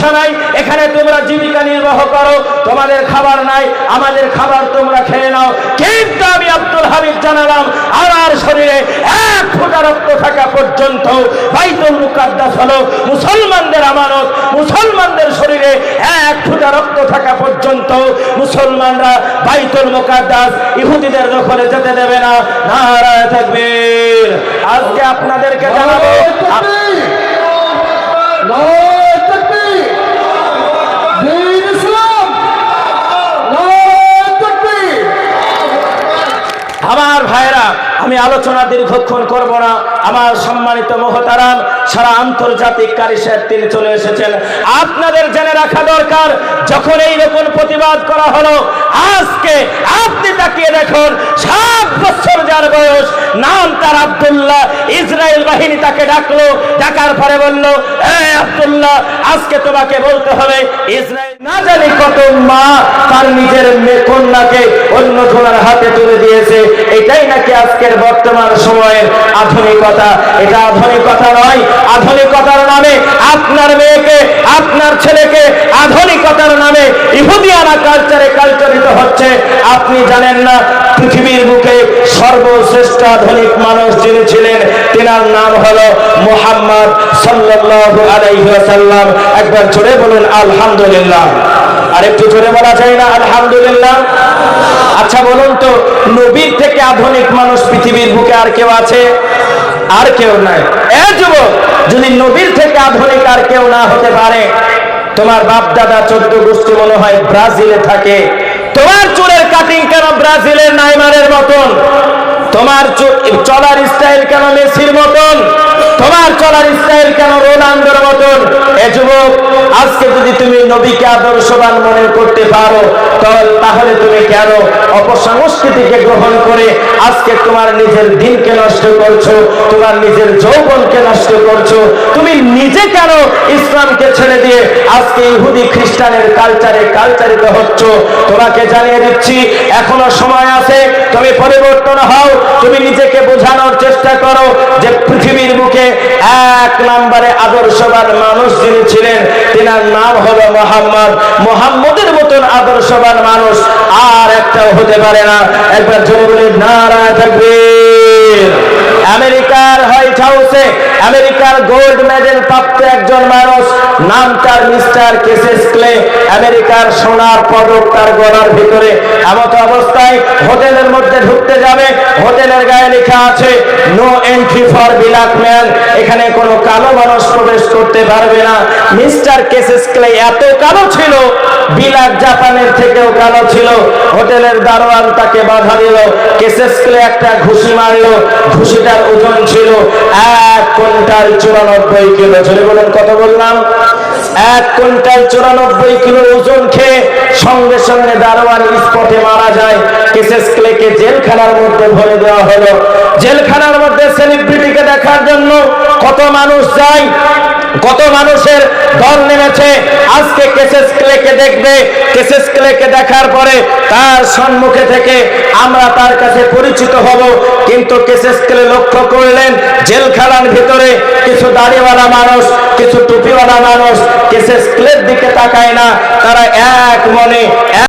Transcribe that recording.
সমস্যা নাই, এখানে তোমরা জীবিকা নির্বাহ করো, তোমাদের খাবার নাই, আমাদের খাবার তোমরা খেয়ে নাও। কিন্তু আমি আব্দুল হামিদ জানালাম আমার শরীরে এক ফোঁটা রক্ত থাকা পর্যন্ত বাইতুল মুকাদ্দাস হলো মুসলমানদের আমানত। মুসলমানদের শরীরে এক ফোঁটা রক্ত থাকা পর্যন্ত মুসলমানরা বাইতুল মুকাদ্দাস ইহুদিদের দখলে যেতে দেবে না। নারায়ে তাকবীর। আজকে আপনাদেরকে জানাবো আমার ভাইরা, আমি আলোচনা দীর্ঘক্ষণ করব না। আমার সম্মানিত মুহতারাম সারা আন্তর্জাতিক কারি সাহেব তিনি চলে এসেছেন। আপনাদের জেনে রাখা দরকার, যখন এইরকম প্রতিবাদ করা হলো, আজকে আপনি তাকিয়ে দেখুন 7 বছর যার বয়স, নাম তার আব্দুল্লাহ, ইসরায়েল বাহিনী তাকে ডাকলো, ডাকার পরে বলল, এই আব্দুল্লাহ, আজকে তোমাকে বলতে হবে ইসরায়েল না জানি কত মা তার নিজের কন্যাকে অন্য জনের হাতে তুলে দিয়েছে। এটাই নাকি আজকের বর্তমান সময়ের আধুনিকতা। এটা আধুনিকতা নয়। আধুনিকতার নামে আপনার মেয়েকে, আপনার ছেলেকে আধুনিকতার নামে ইহুদিয়ানা কালচারে কালচারিত হচ্ছে। আপনি জানেন না পৃথিবীর বুকে সর্বশ্রেষ্ঠ আধুনিক মানুষ যিনি ছিলেন, তিনার নাম হলো মুহাম্মদ সাল্লাল্লাহু আলাইহি ওয়াসাল্লাম। একবার জোরে বলুন আলহামদুলিল্লাহ। আর একটু জোরে বলা যায় না আলহামদুলিল্লাহ? আচ্ছা বলুন তো, নবীর থেকে আধুনিক মানুষ পৃথিবীর বুকে আর কেউ আছে? আর কেউ নাই। এ যুবক, যদি নবীর থেকে আধুনিক আর কেউ না হতে পারে, তোমার বাপ দাদা 14 গোষ্ঠী মনে হয় ব্রাজিলে থাকে, তোমার চুলের কাটিং কেন ব্রাজিলের নাইমারের মতন? তোমার চলার স্টাইল কেন মেসির মতন? তোমার চলার স্টাইল কেন রোনাল্ডোর মতন? এ যুবক, আজকে যদি তুমি নবীকে আদর্শবান মনে করতে পারো, তাহলে তুমি কেন অপসংস্কৃতিকে গ্রহণ করে আজকে তোমার নিজের দিনকে নষ্ট করছো, তোমার নিজের যৌবনকে নষ্ট করছো? তুমি নিজে কেন ইসলামকে ছেড়ে দিয়ে আজকে ইহুদি খ্রিস্টানের কালচারে কালচারিত হচ্ছ? তোমাকে জানিয়ে দিচ্ছি, এখনো সময় আছে, তুমি পরিবর্তন হও। তুমি নিজেকে বোঝানোর চেষ্টা করো যে পৃথিবীর বুকে 1 নম্বরে আদর্শবান মানুষ যিনি ছিলেন, তিনার নাম হলো মুহাম্মদ। মুহাম্মদের মতন আদর্শবান মানুষ আর একটাও হতে পারে না। একবার জোরে বলি নারায়ে তাকবীর। আমেরিকার হোয়াইট হাউসে আমেরিকার গোল্ড মেডেল প্রাপ্ত একজন মানুষ, নাম তার মিস্টার কেসেস ক্লে। আমেরিকার সোনার পদক তার গলার ভিতরে। এমত অবস্থায় হোটেলের মধ্যে ঢুকতে যাবে, হোটেলের গায়ে লেখা আছে no entry for black man, এখানে কোনো কালো মানুষ প্রবেশ করতে পারবে না। মিস্টার কেসেস ক্লে এত কালো ছিল, বিলাক জাপানের থেকেও কালো ছিল। হোটেলের দারোয়ান তাকে বাধা দিল, কেসেস ক্লে একটা ঘুষি মারলো। ঘুষিটার ওজন ছিল 1 কুইন্টাল 94 কিলো। জোরে বলুন কত বললাম? 1 কুইন্টাল 94 কিলো ওজন খেয়ে সঙ্গে সঙ্গে দারোয়ান স্পটে মারা যায়। কেসেস ক্লেকে জেলখানার মধ্যে ভরে দেওয়া হলো। জেলখানার মধ্যে সেলিব্রিটিকে দেখার জন্য কত মানুষ যায়, কত মানুষের দল নেমেছে আজকে কেসেস ক্লেকে দেখবে। কেসেস ক্লেকে দেখার পরে তার সম্মুখে থেকে আমরা তার কাছে পরিচিত হব। কিন্তু কেসেস ক্লে লক্ষ্য করলেন জেলখানার ভিতরে কিছু দাড়িওয়ালা মানুষ, কিছু টুপিওয়ালা মানুষ কেসেস ক্লের দিকে তাকায় না। তারা এক মনে